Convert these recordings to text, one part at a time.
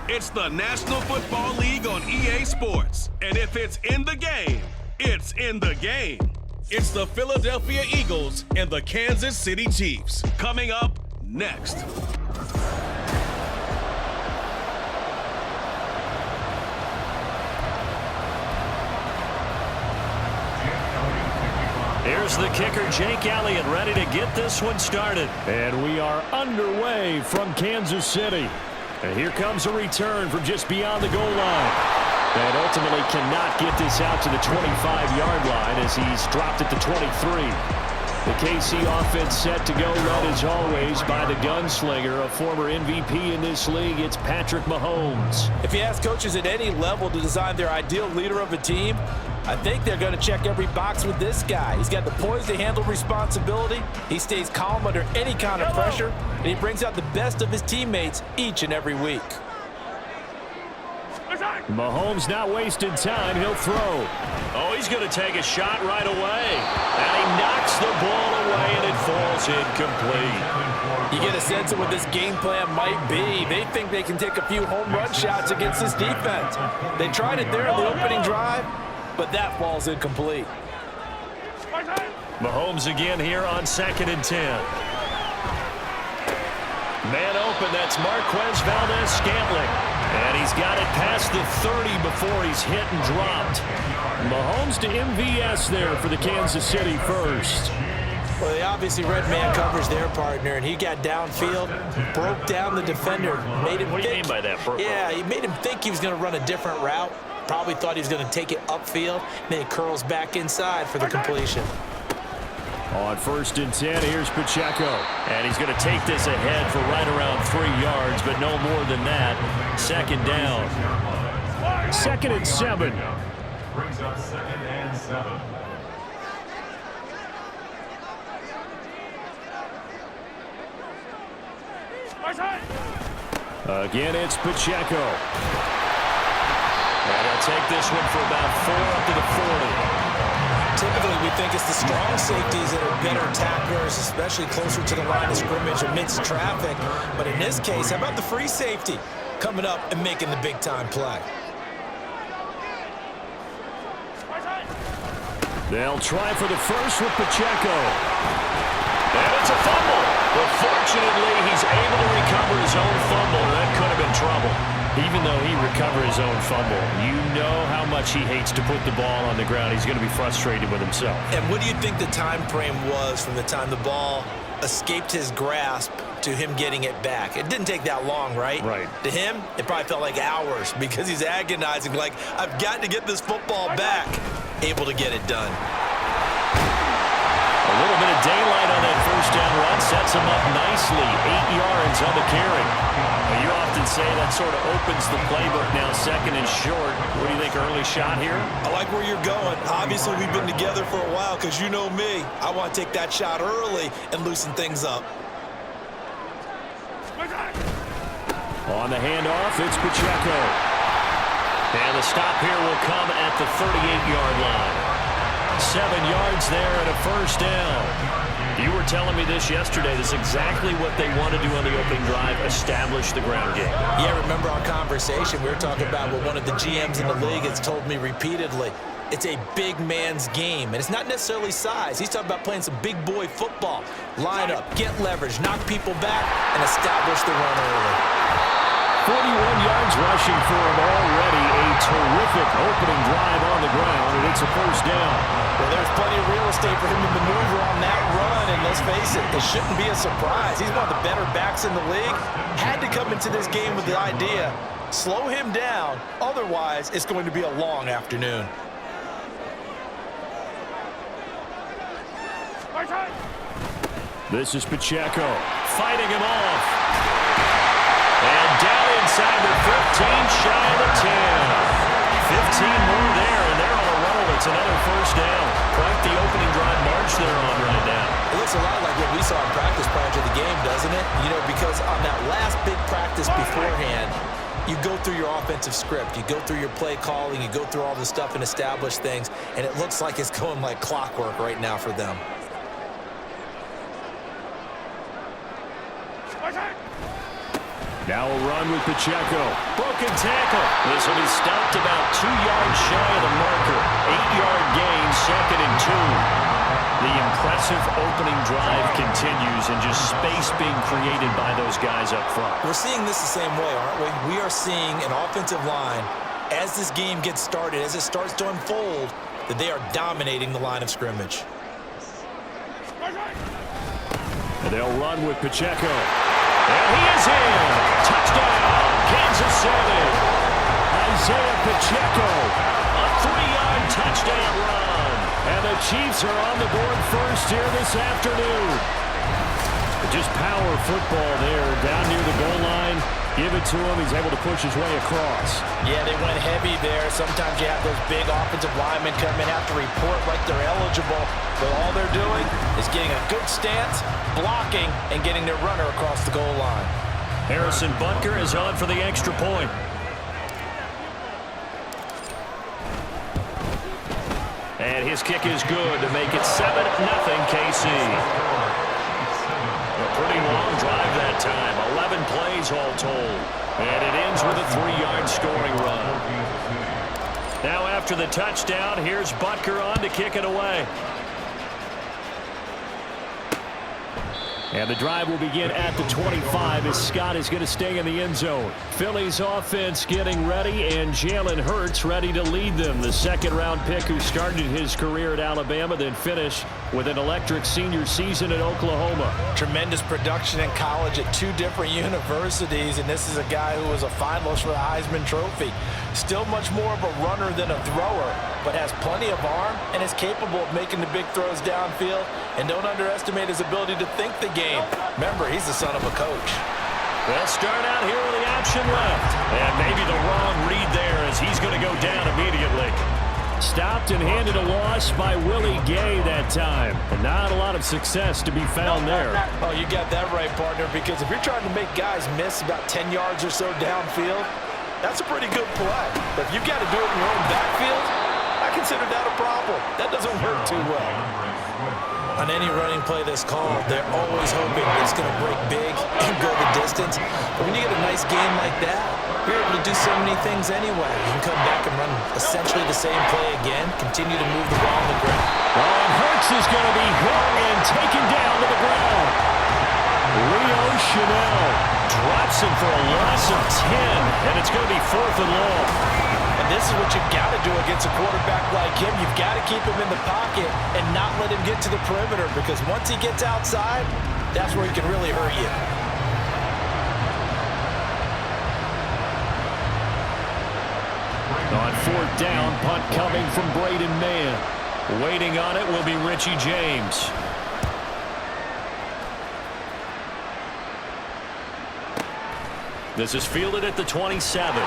It's the National Football League on EA Sports. And if it's in the game, it's in the game. It's the Philadelphia Eagles and the Kansas City Chiefs. Coming up next. Here's the kicker, Jake Elliott, ready to get this one started. And we are underway from Kansas City. And here comes a return from just beyond the goal line. And ultimately cannot get this out to the 25-yard line as he's dropped it to 23. The KC offense set to go, led as always by the gunslinger, a former MVP in this league. It's Patrick Mahomes. If you ask coaches at any level to design their ideal leader of a team, I think they're going to check every box with this guy. He's got the poise to handle responsibility. He stays calm under any kind of pressure, and he brings out the best of his teammates each and every week. Mahomes not wasting time. He'll throw. Oh, he's going to take a shot right away. And he knocks the ball away, and it falls incomplete. You get a sense of what this game plan might be. They think they can take a few home run shots against this defense. They tried it there in the opening drive, but that falls incomplete. Mahomes again here on 2nd and 10. Man open, that's Marquez Valdez-Scantling. And he's got it past the 30 before he's hit and dropped. Mahomes to MVS there for the Kansas City first. Well, they obviously read man coverage their partner, and he got downfield, broke down the defender, made him What do you mean by that? Yeah, he made him think he was going to run a different route. Probably thought he was going to take it upfield. Then he curls back inside for the completion. On 1st and 10, here's Pacheco. And he's going to take this ahead for right around 3 yards, but no more than that. 2nd down. 2nd and 7. Brings up 2nd and 7. Again, it's Pacheco. And he'll take this one for about 4 up to the 40. Typically, we think it's the strong safeties that are better tacklers, especially closer to the line of scrimmage amidst traffic. But in this case, how about the free safety coming up and making the big-time play? They'll try for the first with Pacheco. And it's a fumble. But fortunately, he's able to recover his own fumble. That could have been trouble. Even though he recovered his own fumble, you know how much he hates to put the ball on the ground. He's going to be frustrated with himself. And what do you think the time frame was from the time the ball escaped his grasp to him getting it back? It didn't take that long, right? Right. To him, it probably felt like hours because he's agonizing, like, I've got to get this football back. Able to get it done. A little bit of daylight on that first down run sets him up nicely. 8 yards on the carry. Well, you often say that sort of opens the playbook now, 2nd and short. What do you think, early shot here? I like where you're going. Obviously, we've been together for a while because you know me. I want to take that shot early and loosen things up. On the handoff, it's Pacheco. And the stop here will come at the 38-yard line. 7 yards there and a first down. You were telling me this yesterday. This is exactly what they want to do on the opening drive, establish the ground game. Yeah, remember our conversation? We were talking about what one of the GMs in the league has told me repeatedly. It's a big man's game, and it's not necessarily size. He's talking about playing some big boy football. Line up, get leverage, knock people back, and establish the run early. 41 yards rushing for him already. A terrific opening drive on the ground, and it's a first down. Well, there's plenty of real estate for him to maneuver on that run, and let's face it, it shouldn't be a surprise. He's one of the better backs in the league. Had to come into this game with the idea, slow him down, otherwise it's going to be a long afternoon. This is Pacheco. Fighting him off. And down inside the 15, shy of the 10. 15 more there, and they're on a roll. It's another first down. Quite the opening drive march they're on right now. It looks a lot like what we saw in practice prior to the game, doesn't it? You know, because on that last big practice beforehand, you go through your offensive script, you go through your play calling, you go through all the stuff and establish things, and it looks like it's going like clockwork right now for them. Now a run with Pacheco. Broken tackle. This will be stopped about 2 yards shy of the marker. 8-yard gain, 2nd and 2. The impressive opening drive continues, and just space being created by those guys up front. We're seeing this the same way, aren't we? We are seeing an offensive line, as this game gets started, as it starts to unfold, that they are dominating the line of scrimmage. And they'll run with Pacheco. And he is in. Touchdown, Kansas City. Isaiah Pacheco. A 3-yard touchdown run. And the Chiefs are on the board first here this afternoon. Just power football there down near the goal line. Give it to him. He's able to push his way across. Yeah, they went heavy there. Sometimes you have those big offensive linemen come in, have to report like they're eligible. But all they're doing is getting a good stance, blocking, and getting their runner across the goal line. Harrison Butker is on for the extra point. And his kick is good to make it 7-0 KC. A pretty long drive that time. 11 plays all told. And it ends with a 3-yard scoring run. Now after the touchdown, here's Butker on to kick it away. And the drive will begin at the 25 as Scott is going to stay in the end zone. Philly's offense getting ready, and Jalen Hurts ready to lead them. The second-round pick who started his career at Alabama, then finished with an electric senior season at Oklahoma. Tremendous production in college at 2 different universities, and this is a guy who was a finalist for the Heisman Trophy. Still much more of a runner than a thrower, but has plenty of arm and is capable of making the big throws downfield. And don't underestimate his ability to think the game. Remember, he's the son of a coach. They'll start out here with the option left. And maybe the wrong read there as he's going to go down immediately. Stopped and handed a loss by Willie Gay that time. And not a lot of success to be found there. Oh, you got that right, partner, because if you're trying to make guys miss about 10 yards or so downfield, that's a pretty good play. But if you've got to do it in your own backfield, I consider that a problem. That doesn't work too well. On any running play that's called, they're always hoping it's going to break big and go the distance. But when you get a nice game like that, you're able to do so many things anyway. You can come back and run essentially the same play again, continue to move the ball on the ground. And Hurts is going to be hit and taken down to the ground. Leo Chanel drops him for a loss of 10, and it's going to be 4th and long. And this is what you've got to do against a quarterback like him. You've got to keep him in the pocket and not let him get to the perimeter, because once he gets outside, that's where he can really hurt you. On 4th down, punt coming from Braden Mann. Waiting on it will be Richie James. This is fielded at the 27.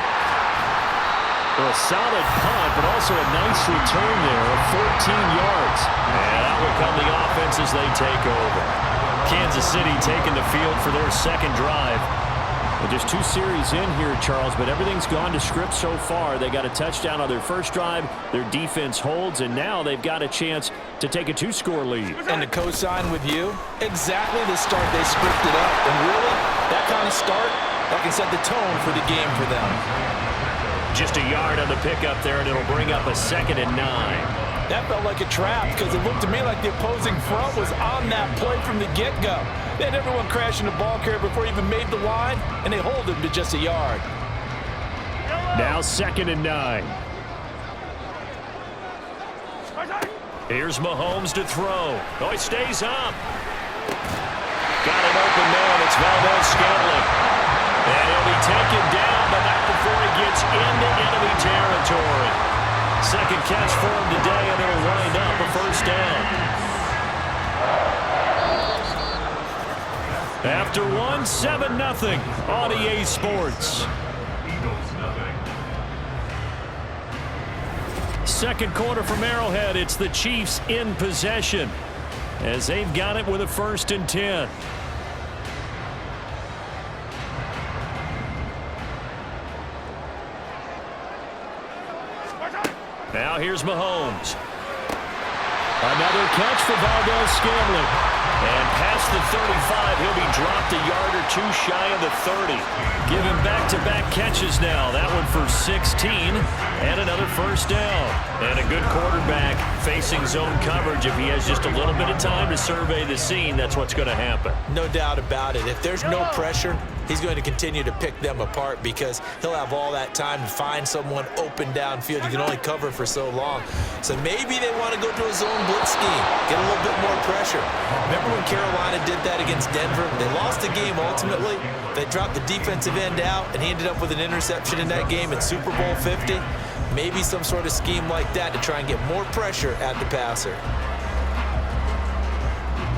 A solid punt, but also a nice return there of 14 yards. And out will come the offense as they take over. Kansas City taking the field for their second drive. Well, just 2 series in here, Charles, but everything's gone to script so far. They got a touchdown on their first drive. Their defense holds, and now they've got a chance to take a 2-score lead. And to co-sign with you, exactly the start they scripted up. And really, that kind of start, that can set the tone for the game for them. Just a yard on the pickup there, and it'll bring up a 2nd and 9. That felt like a trap, because it looked to me like the opposing front was on that play from the get-go. They had everyone crashing the ball carrier before he even made the line, and they hold him to just a yard. Now 2nd and 9. Here's Mahomes to throw. Oh, he stays up. Got an open man. It's Valdez-Scantling. And he'll be taken down, but not before he gets into enemy territory. Second catch for him today, and it'll wind up a 1st down. After 1, 7-0 on EA Sports. Second quarter from Arrowhead. It's the Chiefs in possession as they've got it with a 1st and 10. Now here's Mahomes. Another catch for Valdez-Scantling. And past the 35, he'll be dropped a yard or two shy of the 30. Giving back-to-back catches now. That one for 16 and another first down. And a good quarterback facing zone coverage. If he has just a little bit of time to survey the scene, that's what's going to happen. No doubt about it. If there's no pressure, he's going to continue to pick them apart because he'll have all that time to find someone open downfield. You can only cover for so long. So maybe they want to go to a zone blitz scheme, get a little bit more pressure. Remember when Carolina did that against Denver? They lost the game ultimately. They dropped the defensive end out, and he ended up with an interception in that game in Super Bowl 50. Maybe some sort of scheme like that to try and get more pressure at the passer.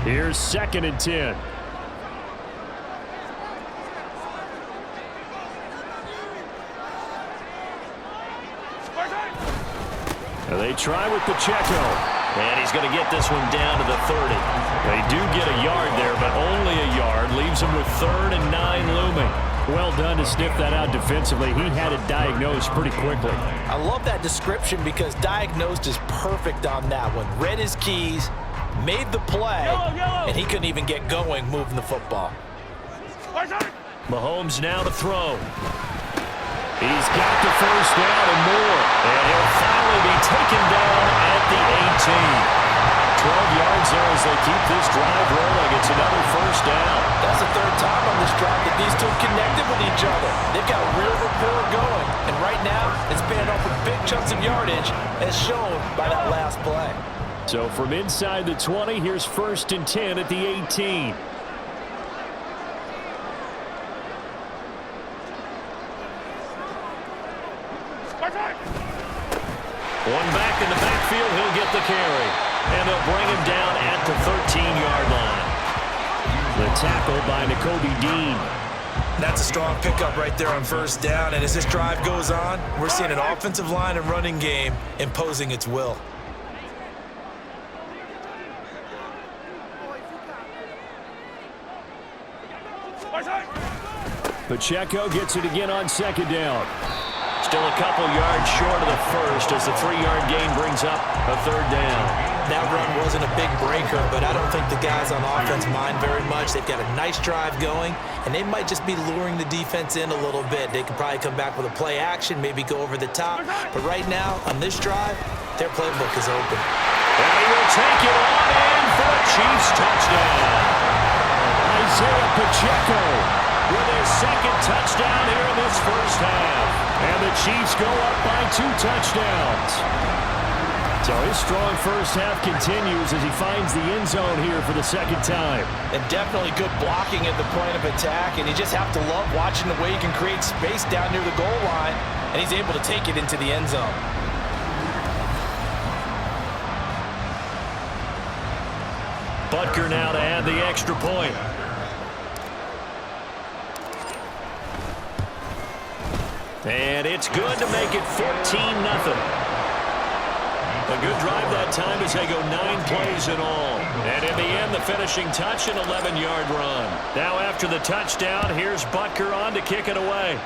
Here's 2nd and 10. They try with Pacheco. And he's going to get this one down to the 30. They do get a yard there, but only a yard. Leaves them with 3rd and 9 looming. Well done to sniff that out defensively. He had it diagnosed pretty quickly. I love that description because diagnosed is perfect on that one. Read his keys, made the play, and he couldn't even get going moving the football. Mahomes now to throw. He's got the first down and more. And he'll finally be taken down at the 18. 12 yards there as they keep this drive rolling. It's another first down. That's the 3rd time on this drive that these two connected with each other. They've got a real rapport going. And right now, it's paying off with big chunks of yardage as shown by that last play. So from inside the 20, here's 1st and 10 at the 18. One back in the backfield, he'll get the carry. And they'll bring him down at the 13-yard line. The tackle by Nakobe Dean. That's a strong pickup right there on first down. And as this drive goes on, we're seeing an offensive line and running game imposing its will. Pacheco gets it again on 2nd down. Still a couple yards short of the first as the 3-yard gain brings up a 3rd down. That run wasn't a big breaker, but I don't think the guys on offense mind very much. They've got a nice drive going, and they might just be luring the defense in a little bit. They can probably come back with a play action, maybe go over the top. But right now, on this drive, their playbook is open. And he will take it on in for a Chiefs touchdown. Isaiah Pacheco with his 2nd touchdown here in this first half. And the Chiefs go up by 2 touchdowns. So his strong first half continues as he finds the end zone here for the 2nd time. And definitely good blocking at the point of attack, and you just have to love watching the way he can create space down near the goal line, and he's able to take it into the end zone. Butker now to add the extra point. And it's good to make it 14-0. A good drive that time as they go 9 plays in all. And in the end, the finishing touch, an 11-yard run. Now after the touchdown, here's Butker on to kick it away.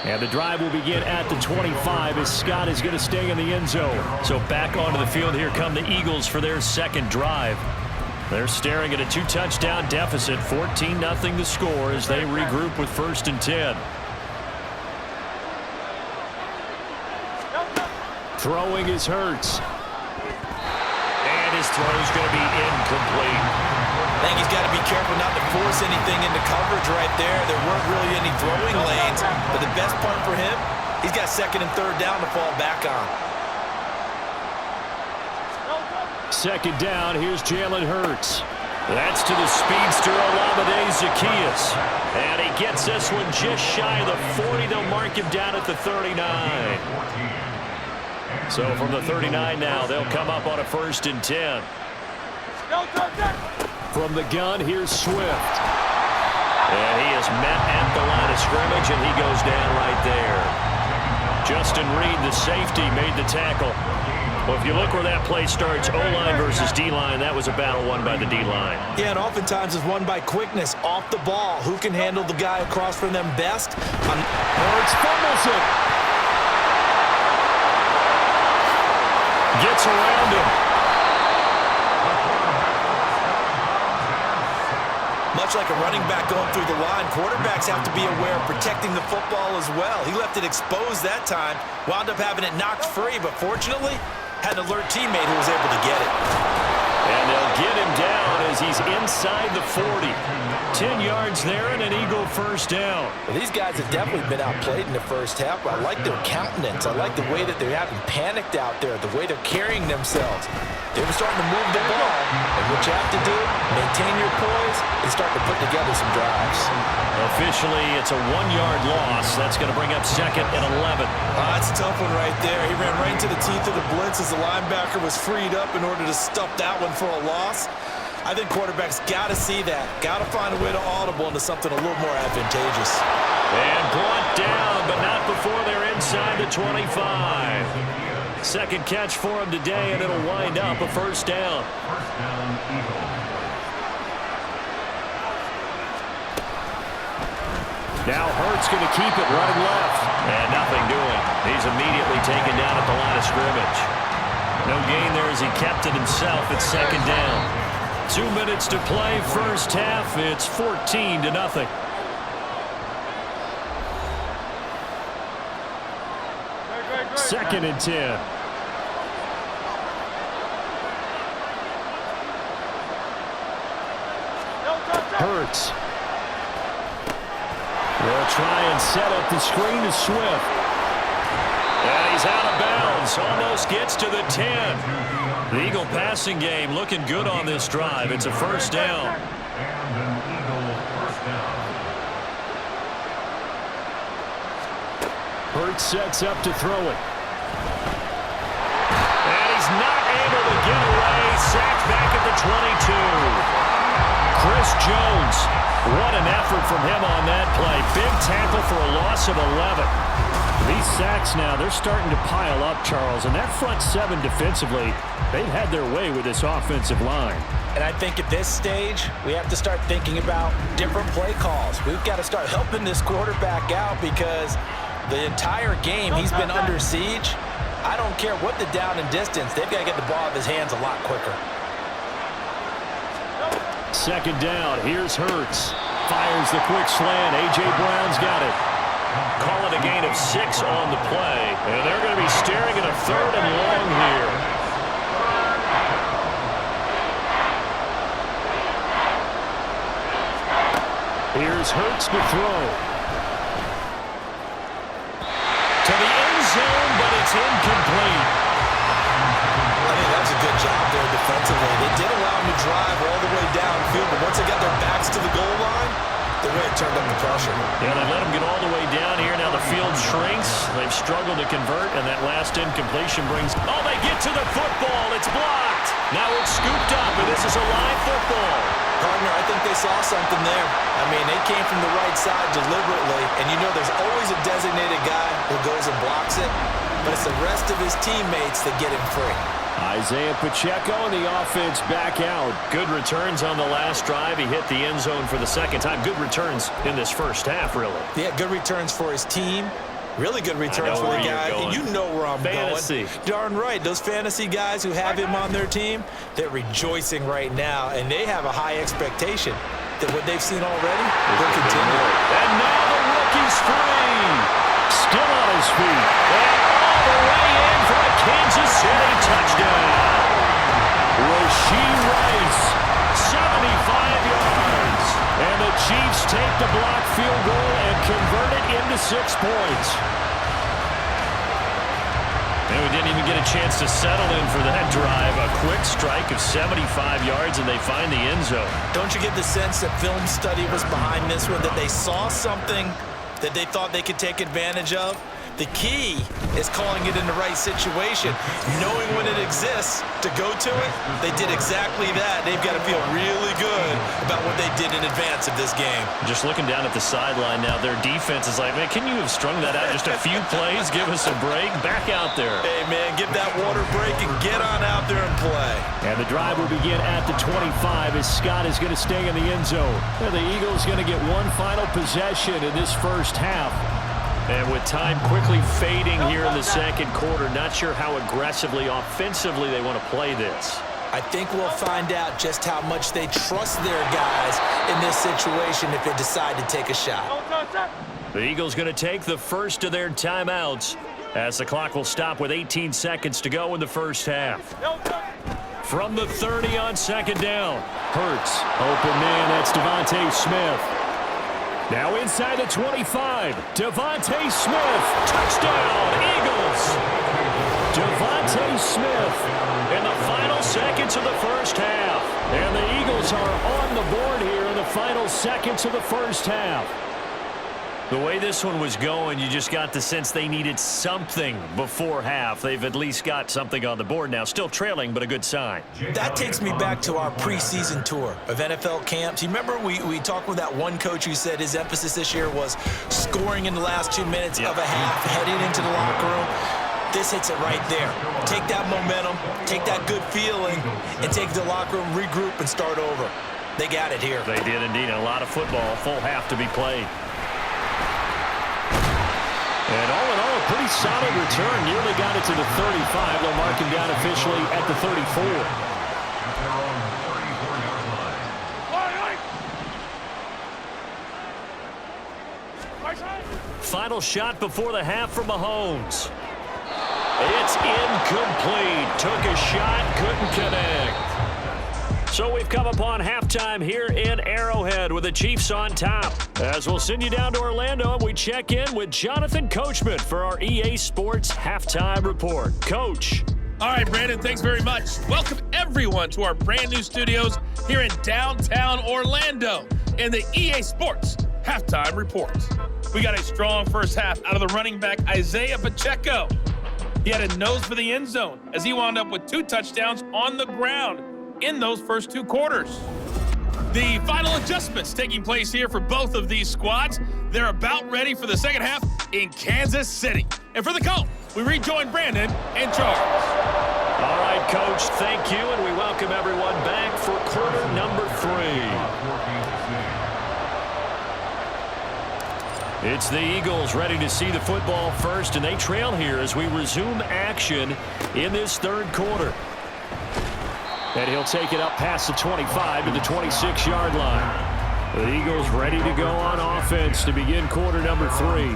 And the drive will begin at the 25 as Scott is going to stay in the end zone. So back onto the field here come the Eagles for their 2nd drive. They're staring at a 2-touchdown deficit, 14-0 the score as they regroup with 1st and 10. Throwing is Hurts. And his throw's going to be incomplete. I think he's got to be careful not to force anything into coverage right there. There weren't really any throwing lanes, but the best part for him, he's got 2nd and 3rd down to fall back on. 2nd down, here's Jalen Hurts. That's to the speedster Olamide Zaccheaus. And he gets this one just shy of the 40. They'll mark him down at the 39. So from the 39 now, they'll come up on a 1st and 10. From the gun, here's Swift. And he is met at the line of scrimmage, and he goes down right there. Justin Reed, the safety, made the tackle. Well, if you look where that play starts, O-line versus D-line, that was a battle won by the D-line. Yeah, and oftentimes it's won by quickness, off the ball. Who can handle the guy across from them best? Hurts fumbles it. Gets around him. Much like a running back going through the line, quarterbacks have to be aware of protecting the football as well. He left it exposed that time, wound up having it knocked free, but fortunately had an alert teammate who was able to get it. And they'll get him down as he's inside the 40. 10 yards there and an Eagle first down. Well, these guys have definitely been outplayed in the first half, but I like their countenance. I like the way that they're having panicked out there, the way they're carrying themselves. They were starting to move the ball, and what you have to do, maintain your poise and start to put together some drives. Officially, it's a 1-yard loss. That's going to bring up 2nd and 11. That's a tough one right there. He ran right into the teeth of the blitz as the linebacker was freed up in order to stuff that one for a loss. I think quarterbacks got to see that. Got to find a way to audible into something a little more advantageous. And brought down, but not before they're inside the 25. Second catch for him today, and it'll wind up a first down. First down, Eagles. Now Hurts going to keep it running left. And nothing doing. He's immediately taken down at the line of scrimmage. No gain there as he kept it himself at 2nd down. 2 minutes to play first half. It's 14-0. 2nd and 10. Hurts. They'll try and set up the screen to Swift. And he's out of bounds. Almost gets to the 10. The Eagle passing game looking good on this drive. It's a first down. And an Eagle first down. Hurts sets up to throw it. And he's not able to get away. Sacked back at the 22. Chris Jones. What an effort from him on that play. Big tackle for a loss of 11. These sacks now, they're starting to pile up, Charles. And that front seven defensively, they've had their way with this offensive line. And I think at this stage, we have to start thinking about different play calls. We've got to start helping this quarterback out because the entire game he's been under siege. I don't care what the down and distance. They've got to get the ball out of his hands a lot quicker. 2nd down. Here's Hurts. Fires the quick slant. A.J. Brown's got it. Call it a gain of 6 on the play. And they're going to be staring at a 3rd and long here. Here's Hurts to throw. To the end zone, but it's incomplete. I think that's a good job there defensively. They did allow him to drive all the way downfield, but once they got their backs to the goal line, they really turned up the pressure. Yeah, they let him get all the way down here. Now the field shrinks. They've struggled to convert, and that last incompletion brings... Oh, they get to the football. It's blocked. Now it's scooped up, and this is a live football. Partner, I think they saw something there. I mean, they came from the right side deliberately, and you know there's always a designated guy who goes and blocks it, but it's the rest of his teammates that get him free. Isaiah Pacheco and the offense back out. Good returns on the last drive. He hit the end zone for the 2nd time. Good returns in this first half, really. Yeah, good returns for his team. Really good returns for the guy. And you know where I'm fantasy. going. Darn right. Those fantasy guys who have him on their team, they're rejoicing right now, and they have a high expectation that what they've seen already will continue. And now the rookie's free. Still on his feet. And all the way in for a Kansas City touchdown. Rashee Rice, 75 yards. And the Chiefs take the block field goal and convert it into 6 points. And we didn't even get a chance to settle in for that drive. A quick strike of 75 yards, and they find the end zone. Don't you get the sense that film study was behind this one, that they saw something that they thought they could take advantage of? The key is calling it in the right situation, knowing when it exists to go to it. They did exactly that. They've got to feel really good about what they did in advance of this game. Just looking down at the sideline now, their defense is like, man, can you have strung that out just a few plays? Give us a break. Back out there. Hey, man, give that water break and get on out there and play. And the drive will begin at the 25 as Scott is going to stay in the end zone. And the Eagles going to get one final possession in this first half. And with time quickly fading here in the 2nd quarter, not sure how aggressively, offensively they want to play this. I think we'll find out just how much they trust their guys in this situation if they decide to take a shot. The Eagles going to take the first of their timeouts as the clock will stop with 18 seconds to go in the first half. From the 30 on second down. Hurts. Open man, that's Devontae Smith. Now inside the 25. Devontae Smith. Touchdown, Eagles. Devontae Smith in the final seconds of the first half. And the Eagles are on the board here in the final seconds of the first half. The way this one was going, you just got the sense they needed something before half. They've at least got something on the board now. Still trailing, but a good sign. That takes me back to our preseason tour of NFL camps. You remember we talked with that one coach who said his emphasis this year was scoring in the last 2 minutes of a half, heading into the locker room. This hits it right there. Take that momentum, take that good feeling, and take the locker room, regroup, and start over. They got it here. They did indeed. A lot of football, full half to be played. And all in all, a pretty solid return. Nearly got it to the 35. They'll mark him down officially at the 34. Final shot before the half from Mahomes. It's incomplete. Took a shot, couldn't connect. So we've come upon halftime here in Arrowhead with the Chiefs on top. As we'll send you down to Orlando, and we check in with Jonathan Coachman for our EA Sports Halftime Report. Coach. All right, Brandon, thanks very much. Welcome, everyone, to our brand-new studios here in downtown Orlando in the EA Sports Halftime Report. We got a strong first half out of the running back, Isaiah Pacheco. He had a nose for the end zone as he wound up with 2 touchdowns on the ground in those first 2 quarters. The final adjustments taking place here for both of these squads. They're about ready for the second half in Kansas City. And for the call, we rejoin Brandon and Charles. All right, Coach, thank you, and we welcome everyone back for quarter number 3. It's the Eagles ready to see the football first, and they trail here as we resume action in this third quarter. And he'll take it up past the 25 to the 26-yard line. The Eagles ready to go on offense to begin quarter number 3.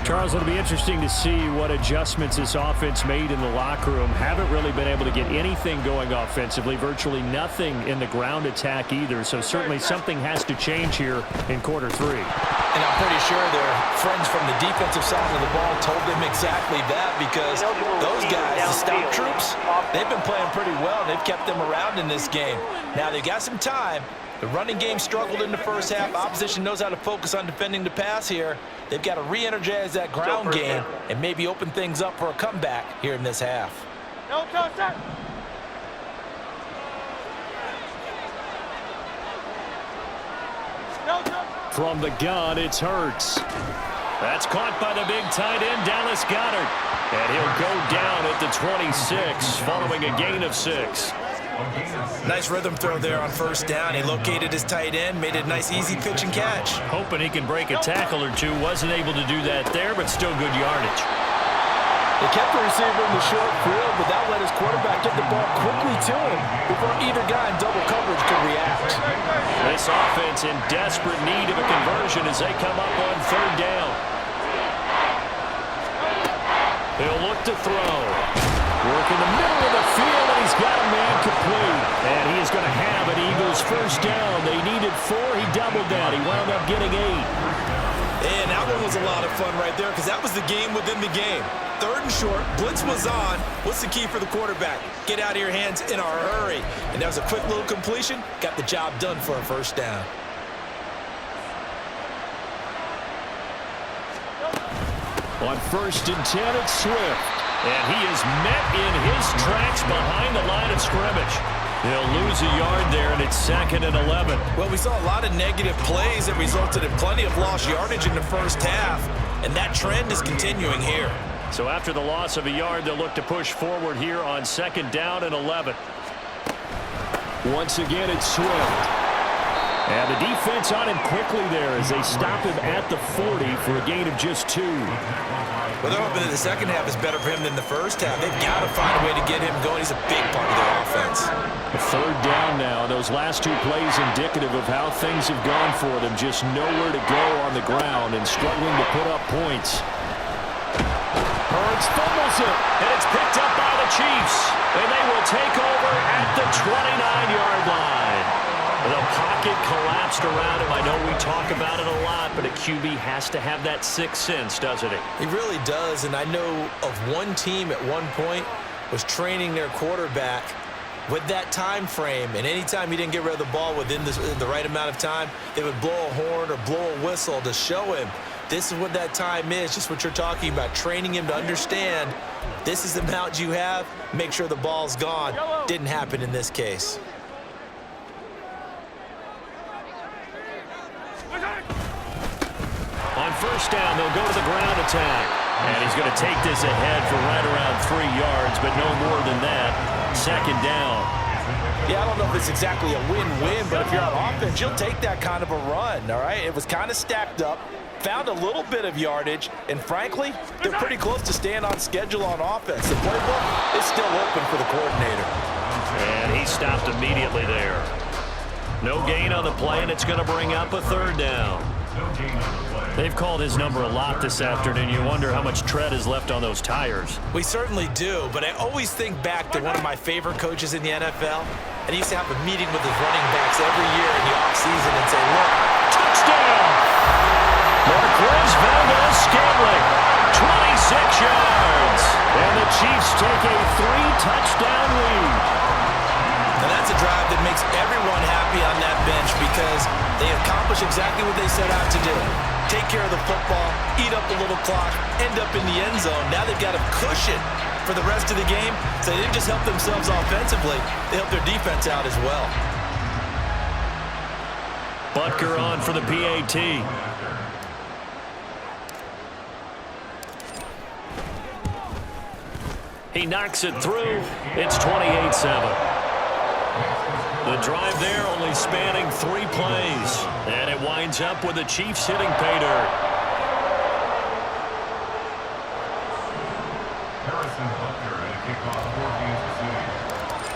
Charles, it'll be interesting to see what adjustments this offense made in the locker room. Haven't really been able to get anything going offensively, virtually nothing in the ground attack either. So certainly something has to change here in quarter 3. And I'm pretty sure their friends from the defensive side of the ball told them exactly that, because those guys, the stop troops, they've been playing pretty well. They've kept them around in this game. Now they've got some time. The running game struggled in the first half. Opposition knows how to focus on defending the pass here. They've got to re-energize that ground game and maybe open things up for a comeback here in this half. From the gun, it's Hurts. That's caught by the big tight end, Dallas Goedert. And he'll go down at the 26, following a gain of 6. Nice rhythm throw there on first down. He located his tight end, made a nice easy pitch and catch. Hoping he can break a tackle or two. Wasn't able to do that there, but still good yardage. They kept the receiver in the short field, but that let his quarterback get the ball quickly to him before either guy in double coverage could react. This offense in desperate need of a conversion as they come up on third down. He'll look to throw. Work in the middle of the field, and he's got a man complete. And he is going to have an Eagles first down. They needed 4. He doubled that. He wound up getting 8. And that one was a lot of fun right there, because that was the game within the game. Third and short, blitz was on. What's the key for the quarterback? Get out of your hands in a hurry. And that was a quick little completion. Got the job done for a first down. On first and 10, it's Swift. And he is met in his tracks behind the line of scrimmage. He'll lose a yard there, and it's 2nd and 11. Well, we saw a lot of negative plays that resulted in plenty of lost yardage in the first half. And that trend is continuing here. So after the loss of a yard, they'll look to push forward here on 2nd down and 11. Once again, it's Swift. And the defense on him quickly there as they stop him at the 40 for a gain of just 2. Well, they're hoping that the second half is better for him than the first half. They've got to find a way to get him going. He's a big part of their offense. A third down now. Those last 2 plays indicative of how things have gone for them. Just nowhere to go on the ground and struggling to put up points. Hurts fumbles it, and it's picked up by the Chiefs. And they will take over at the 29-yard line. The pocket collapsed around him. I know we talk about it a lot, but a QB has to have that sixth sense, doesn't he? He really does, and I know of one team at one point was training their quarterback with that time frame, and anytime he didn't get rid of the ball within the right amount of time, they would blow a horn or blow a whistle to show him this is what that time is, just what you're talking about, training him to understand this is the amount you have, make sure the ball's gone. Didn't happen in this case. On first down, they'll go to the ground attack. And he's going to take this ahead for right around 3 yards, but no more than that. Second down. Yeah, I don't know if it's exactly a win-win, but if you're on offense, you'll take that kind of a run, all right? It was kind of stacked up, found a little bit of yardage, and frankly, they're pretty close to staying on schedule on offense. The playbook is still open for the coordinator. And he stopped immediately there. No gain on the play, and it's going to bring up a third down. They've called his number a lot this afternoon. You wonder how much tread is left on those tires. We certainly do, but I always think back to one of my favorite coaches in the NFL, and he used to have a meeting with his running backs every year in the offseason and say, look, Touchdown! Marquez Valdez-Scantling, 26 yards. And the Chiefs take a 3-touchdown lead. and that's a drive that makes everyone happy on that bench because they accomplish exactly what they set out to do. Take care of the football, eat up the little clock, end up in the end zone. Now they've got a cushion for the rest of the game, so they didn't just help themselves offensively, they helped their defense out as well. Butker on for the PAT. He knocks it through. It's 28-7. The drive there only spanning 3 plays. And it winds up with the Chiefs hitting pay dirt.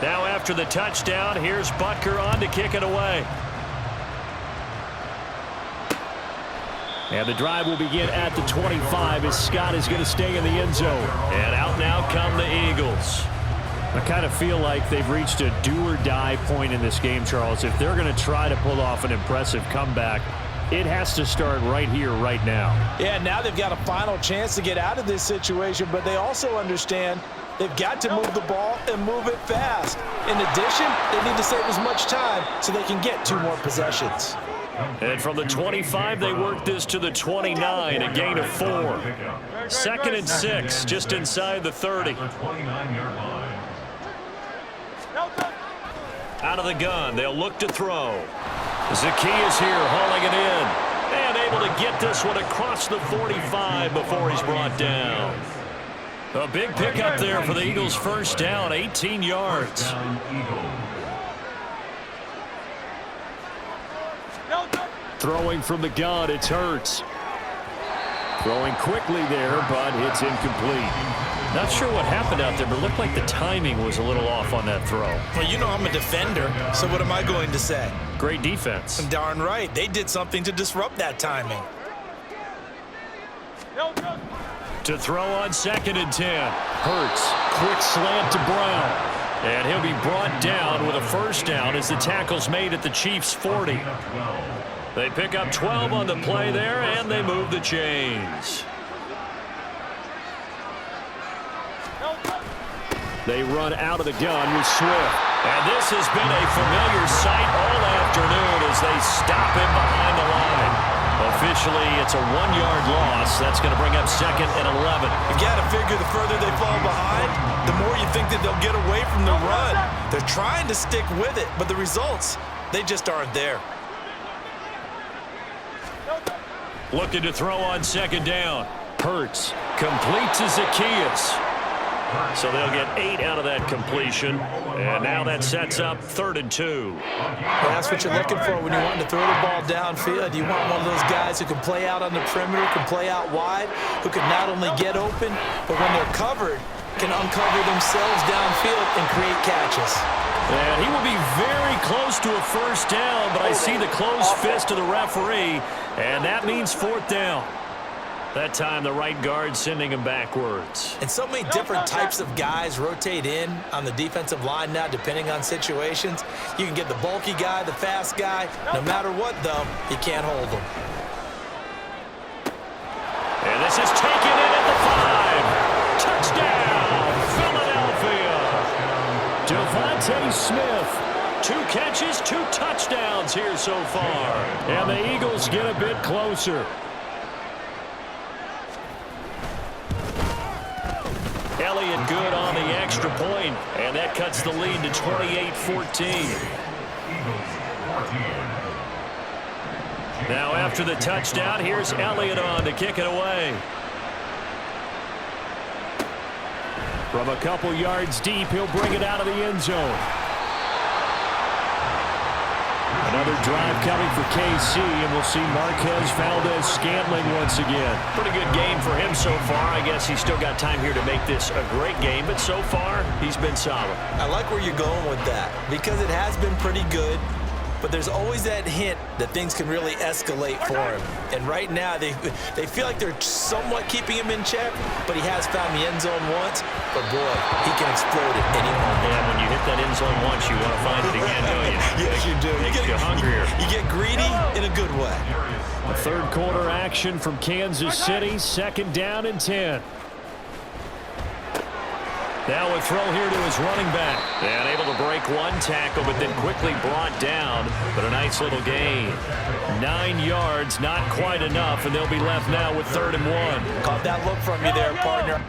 Now after the touchdown, here's Butker on to kick it away. And the drive will begin at the 25 as Scott is going to stay in the end zone. And out now come the Eagles. I kind of feel like they've reached a do-or-die point in this game, Charles. If they're going to try to pull off an impressive comeback, it has to start right here, right now. Yeah, now they've got a final chance to get out of this situation, but they also understand they've got to move the ball and move it fast. In addition, they need to save as much time so they can get 2 more possessions. And from the 25, they work this to the 29, a gain of 4. 2nd and 6, just inside the 30. Out of the gun, they'll look to throw. Zacchaeus here hauling it in. And able to get this one across the 45 before he's brought down. A big pickup there for the Eagles' first down, 18 yards. Throwing from the gun, it's Hurts. Throwing quickly there, but it's incomplete. Not sure what happened out there, but it looked like the timing was a little off on that throw. Well, you know I'm a defender, so what am I going to say? Great defense. Darn right. They did something to disrupt that timing. To throw on 2nd and 10. Hurts, quick slant to Brown. And he'll be brought down with a first down as the tackle's made at the Chiefs' 40. They pick up 12 on the play there, and they move the chains. They run out of the gun with Swift. And this has been a familiar sight all afternoon as they stop him behind the line. Officially, it's a 1-yard loss. That's going to bring up 2nd and 11. You got to figure the further they fall behind, the more you think that they'll get away from the run. They're trying to stick with it, but the results, they just aren't there. Looking to throw on 2nd down. Hurts complete to Zacchaeus. So they'll get 8 out of that completion. And now that sets up 3rd and 2. Well, that's what you're looking for when you want to throw the ball downfield. You want one of those guys who can play out on the perimeter, can play out wide, who can not only get open, but when they're covered, can uncover themselves downfield and create catches. And he will be very close to a first down, but I see the closed fist of the referee, and that means 4th down. That time, the right guard sending him backwards. And so many different types of guys rotate in on the defensive line now, depending on situations. You can get the bulky guy, the fast guy. No matter what, though, you can't hold them. And this is taken in at the 5. Touchdown, Philadelphia. Devontae Smith. 2 catches, 2 touchdowns here so far. And the Eagles get a bit closer. Elliott good on the extra point, and that cuts the lead to 28-14. Now after the touchdown, here's Elliott on to kick it away. From a couple yards deep, he'll bring it out of the end zone. Another drive coming for KC, and we'll see Marquez Valdez-Scantling once again. Pretty good game for him so far. I guess he's still got time here to make this a great game, but so far, he's been solid. I like where you're going with that because it has been pretty good, but there's always that hint that things can really escalate for him. And right now, they feel like they're somewhat keeping him in check, but he has found the end zone once. But, boy, he can explode at any moment. Yeah, when you hit that end zone once, you want to find it again, don't you? Yes, you do. Makes you hungrier. You get greedy in a good way. A 3rd quarter action from Kansas City, 2nd down and 10. Now a throw here to his running back. And able to break 1 tackle, but then quickly brought down. But a nice little gain. 9 yards, not quite enough, and they'll be left now with 3rd and 1. Caught that look from you there, partner.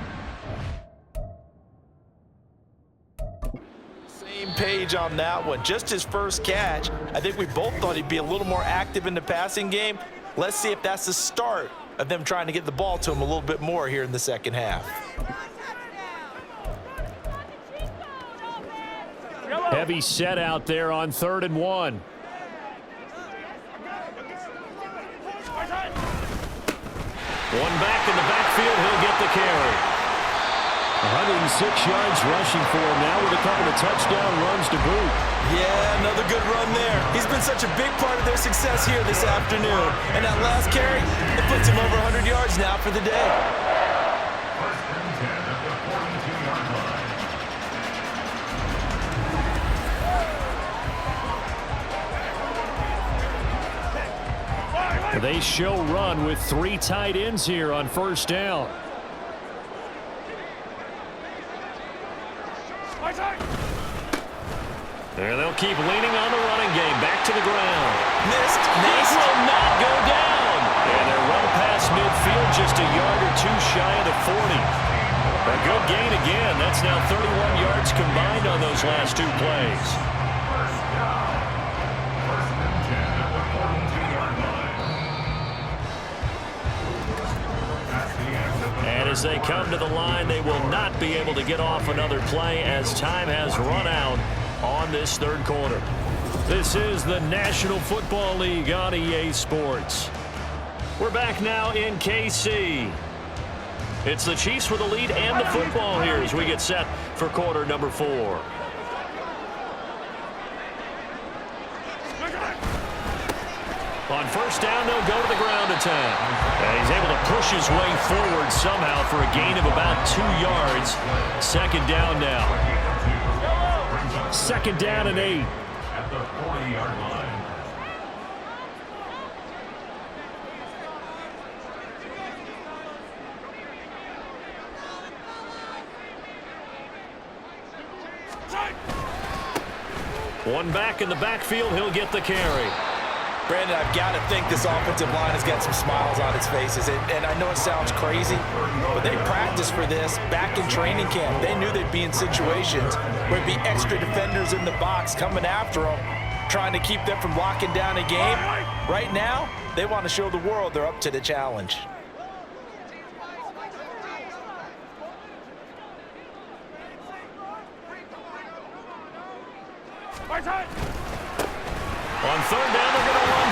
Same page on that one. Just his first catch. I think we both thought he'd be a little more active in the passing game. Let's see if that's the start of them trying to get the ball to him a little bit more here in the second half. Heavy set out there on 3rd and 1. One back in the backfield, he'll get the carry. 106 yards rushing for him now with a couple of touchdown runs to boot. Yeah, another good run there. He's been such a big part of their success here this afternoon. And that last carry, it puts him over 100 yards now for the day. They show run with 3 tight ends here on 1st down. And they'll keep leaning on the running game. Back to the ground. Missed. This will not go down. And they're well past midfield, just a yard or 2 shy of the 40. A good gain again. That's now 31 yards combined on those last 2 plays. And as they come to the line, they will not be able to get off another play as time has run out on this 3rd quarter. This is the National Football League on EA Sports. We're back now in KC. It's the Chiefs with the lead and the football here as we get set for quarter number 4. On 1st down, they'll go to the ground attack. And he's able to push his way forward somehow for a gain of about 2 yards. 2nd down now. 2nd down and 8. At the 40-yard line. One back in the backfield, he'll get the carry. Brandon, I've got to think this offensive line has got some smiles on its faces. And I know it sounds crazy, but they practiced for this back in training camp. They knew they'd be in situations where it'd be extra defenders in the box coming after them, trying to keep them from locking down a game. Right now, they want to show the world they're up to the challenge.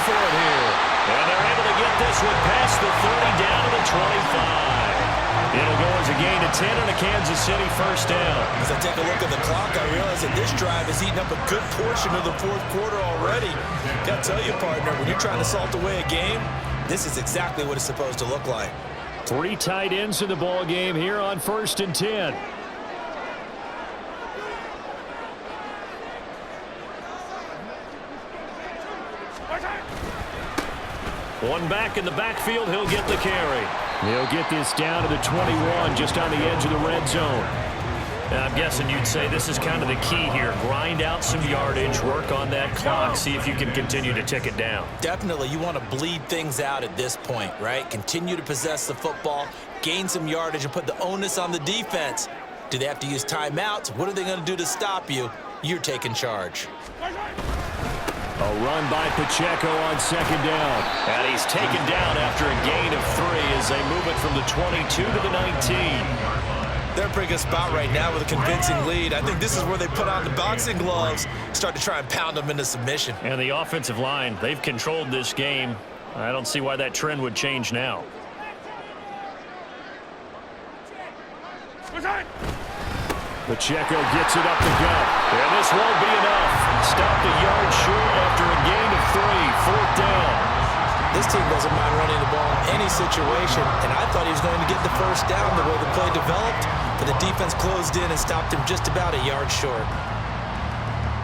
for it here. And they're able to get this one past the 30 down to the 25. It'll go as a gain of 10 and a Kansas City first down. As I take a look at the clock, I realize that this drive has eaten up a good portion of the fourth quarter already. Got to tell you, partner, when you're trying to salt away a game, this is exactly what it's supposed to look like. 3 tight ends in the ball game here on 1st and 10. One back in the backfield, he'll get the carry. He'll get this down to the 21, just on the edge of the red zone. I'm guessing you'd say this is kind of the key here. Grind out some yardage, work on that clock, see if you can continue to tick it down. Definitely, you want to bleed things out at this point, right? Continue to possess the football, gain some yardage, and put the onus on the defense. Do they have to use timeouts? What are they going to do to stop you? You're taking charge. A run by Pacheco on 2nd down. And he's taken down after a gain of 3 as they move it from the 22 to the 19. They're in a pretty good spot right now with a convincing lead. I think this is where they put on the boxing gloves, start to try and pound them into submission. And the offensive line, they've controlled this game. I don't see why that trend would change now. Pacheco gets it up the gut. And this won't be enough. Stopped a yard short after a gain of 3. 4th down. This team doesn't mind running the ball in any situation, and I thought he was going to get the first down the way the play developed, but the defense closed in and stopped him just about a yard short.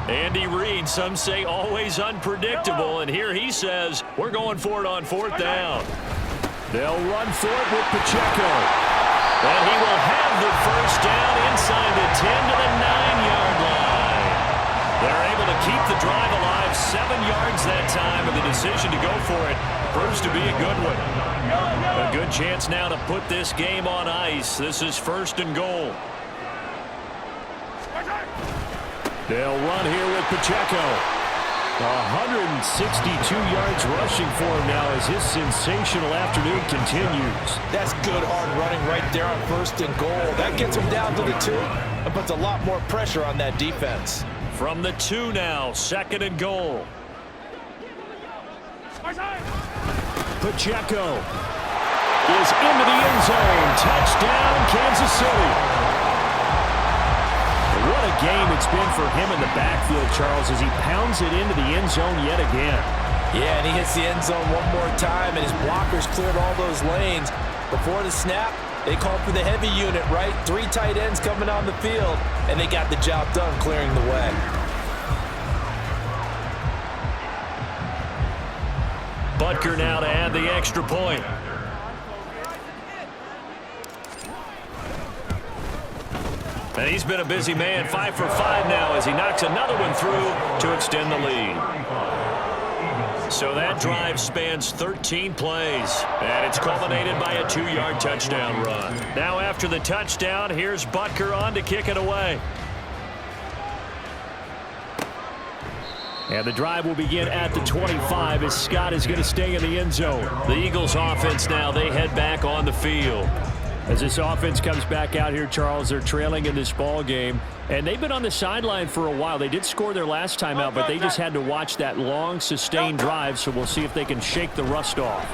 Andy Reid, some say always unpredictable, and here he says, we're going for it on 4th down. They'll run for it with Pacheco. And he will have the first down inside the 10 to the 9-yard line. They're able to keep the drive alive, 7 yards that time, and the decision to go for it proves to be a good one. A good chance now to put this game on ice. This is 1st and goal. They'll run here with Pacheco. 162 yards rushing for him now as his sensational afternoon continues. That's good hard running right there on 1st and goal. That gets him down to the 2 and puts a lot more pressure on that defense. From the 2 now, 2nd and goal. Pacheco is into the end zone. Touchdown, Kansas City. What a game it's been for him in the backfield, Charles, as he pounds it into the end zone yet again. Yeah, and he hits the end zone one more time, and his blockers cleared all those lanes. Before the snap, they called for the heavy unit, right? 3 tight ends coming on the field, and they got the job done clearing the way. Butker now to add the extra point. And he's been a busy man, 5 for 5 now as he knocks another one through to extend the lead. So that drive spans 13 plays, and it's culminated by a 2-yard touchdown run. Now after the touchdown, here's Butker on to kick it away. And the drive will begin at the 25 as Scott is going to stay in the end zone. The Eagles offense now, they head back on the field. As this offense comes back out here, Charles, they're trailing in this ball game, and they've been on the sideline for a while. They did score their last time out, but they just had to watch that long, sustained drive, so we'll see if they can shake the rust off.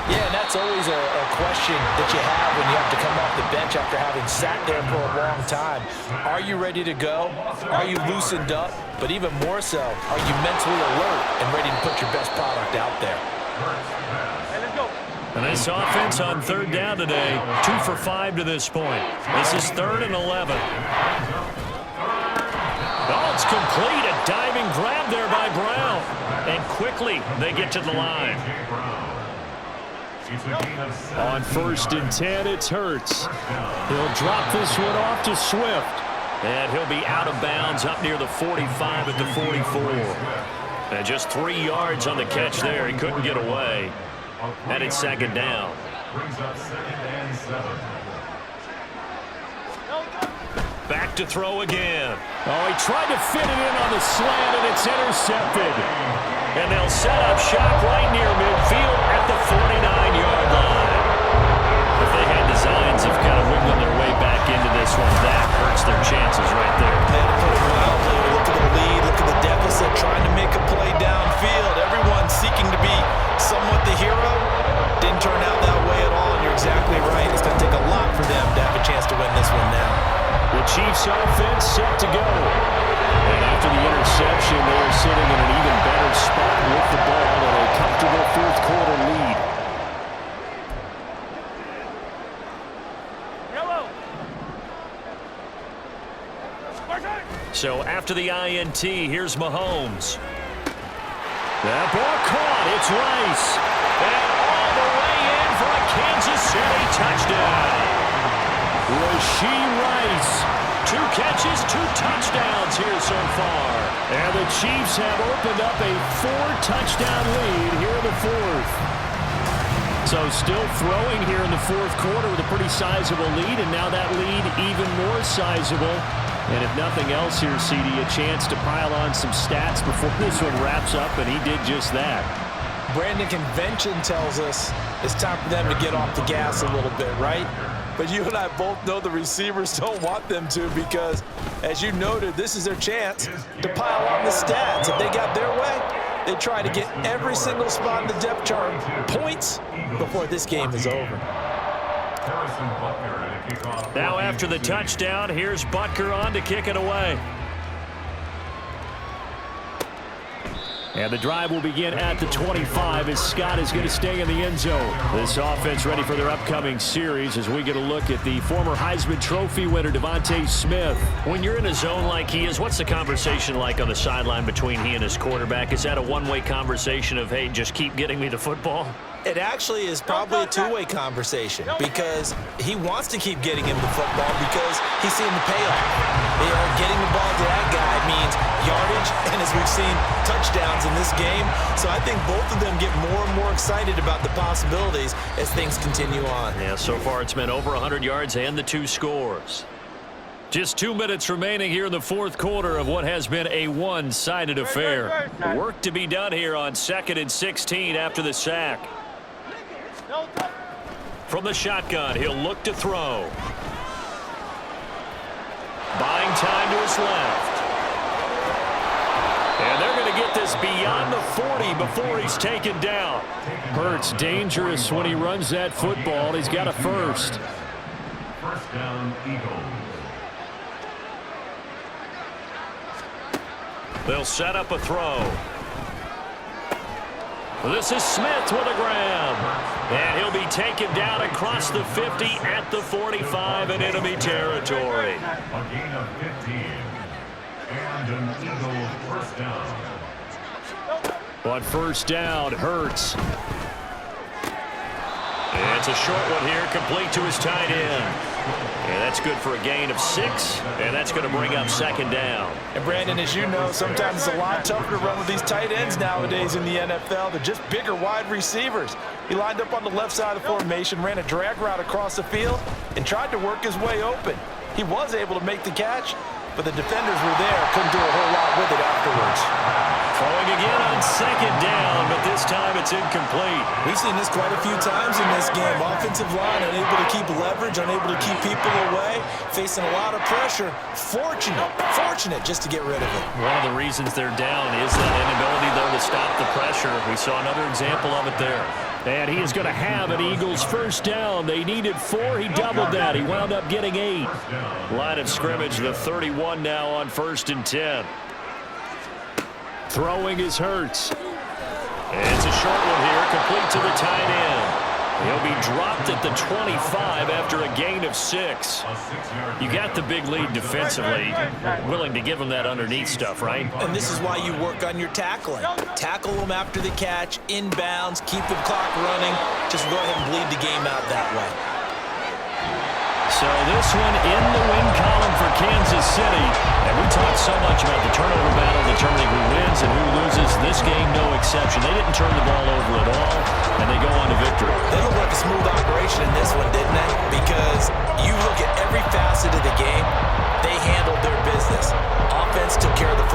Yeah, and that's always a question that you have when you have to come off the bench after having sat there for a long time. Are you ready to go? Are you loosened up? But even more so, are you mentally alert and ready to put your best product out there? And this offense on 3rd down today, 2 for 5 to this point. This is 3rd and 11. Oh, it's complete. A diving grab there by Brown. And quickly, they get to the line. On 1st and 10, it's Hurts. He'll drop this one off to Swift. And he'll be out of bounds up near the 45 at the 44. And just 3 yards on the catch there. He couldn't get away. And it's 2nd down. Back to throw again. Oh, he tried to fit it in on the slant, and it's intercepted. And they'll set up shop right near midfield at the 49-yard line. If they had designs of kind of wiggling their way back into this one, that hurts their chances right there. They had to put it wildly. Look at the lead, look at the deficit, trying to make a play downfield. Everyone seeking to be So after the INT, here's Mahomes. That ball caught. It's Rice. And all the way in for a Kansas City touchdown. Rashee Rice. 2 catches, 2 touchdowns here so far. And the Chiefs have opened up a 4-touchdown lead here in the 4th. So still throwing here in the 4th quarter with a pretty sizable lead, and now that lead even more sizable. And if nothing else here, CD, a chance to pile on some stats before this one wraps up, and he did just that. Brandon, convention tells us it's time for them to get off the gas a little bit, right? But you and I both know the receivers don't want them to because, as you noted, this is their chance to pile on the stats. If they got their way, they try to get every single spot in the depth chart points before this game is over. Now after the touchdown, here's Butker on to kick it away. And the drive will begin at the 25 as Scott is going to stay in the end zone. This offense ready for their upcoming series as we get a look at the former Heisman Trophy winner, Devontae Smith. When you're in a zone like he is, what's the conversation like on the sideline between he and his quarterback? Is that a one-way conversation of, hey, just keep getting me the football? It actually is probably a two-way conversation because he wants to keep getting him the football because he's seeing the payoff. Getting the ball to that guy means yardage, and as we've seen, touchdowns in this game. So I think both of them get more and more excited about the possibilities as things continue on. Yeah, so far it's been over 100 yards and the 2 scores. Just 2 minutes remaining here in the 4th quarter of what has been a one-sided affair. Work to be done here on 2nd and 16 after the sack. From the shotgun, he'll look to throw. Buying time to his left. And they're going to get this beyond the 40 before he's taken down. Hurts dangerous when he runs that football. He's got a first. First down, Eagles. They'll set up a throw. This is Smith with a grab. And he'll be taken down across the 50 at the 45 in enemy territory. A gain of 15. And an Eagle first down. On first down, Hurts. And it's a short one here, complete to his tight end. And that's good for a gain of 6, and that's going to bring up 2nd down. And Brandon, as you know, sometimes it's a lot tougher to run with these tight ends nowadays in the NFL. They're just bigger wide receivers. He lined up on the left side of the formation, ran a drag route across the field, and tried to work his way open. He was able to make the catch, but the defenders were there, couldn't do a whole lot with it afterwards. Throwing again on 2nd down, but this time it's incomplete. We've seen this quite a few times in this game. Offensive line unable to keep leverage, unable to keep people away, facing a lot of pressure. Fortunate just to get rid of it. One of the reasons they're down is that inability, though, to stop the pressure. We saw another example of it there. And he is going to have an Eagles first down. They needed 4. He doubled that. He wound up getting 8. Line of scrimmage, the 31 now on 1st and 10. Throwing is Hurts. And it's a short one here, complete to the tight end. He'll be dropped at the 25 after a gain of 6. You got the big lead defensively, willing to give him that underneath stuff, right? And this is why you work on your tackling. Tackle them after the catch, inbounds, keep the clock running. Just go ahead and bleed the game out that way. So this one in the win column for Kansas City. And we talked so much about the turnover battle determining who wins and who loses. This game, no exception. They didn't turn the ball over at all, and they go on to victory. They look like a smooth operation in this one.